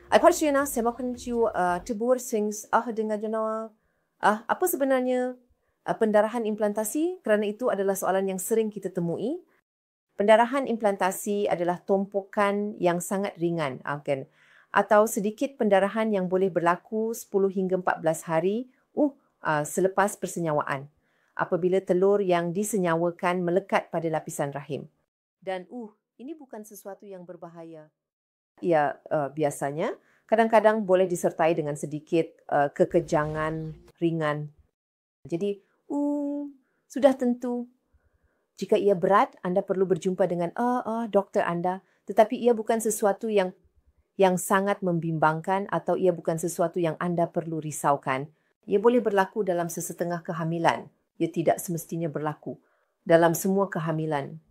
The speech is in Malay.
Saya mau tebur sings dengan jenawa. Apa sebenarnya pendarahan implantasi? Kerana itu adalah soalan yang sering kita temui. Pendarahan implantasi adalah tumpukan yang sangat ringan, kan? Atau sedikit pendarahan yang boleh berlaku 10 hingga 14 hari selepas persenyawaan. Apabila telur yang disenyawakan melekat pada lapisan rahim. Dan ini bukan sesuatu yang berbahaya. Ya, biasanya kadang-kadang boleh disertai dengan sedikit kekejangan ringan. Jadi, sudah tentu. Jika ia berat, anda perlu berjumpa dengan doktor anda. Tetapi ia bukan sesuatu yang sangat membimbangkan atau ia bukan sesuatu yang anda perlu risaukan. Ia boleh berlaku dalam sesetengah kehamilan. Ia tidak semestinya berlaku dalam semua kehamilan.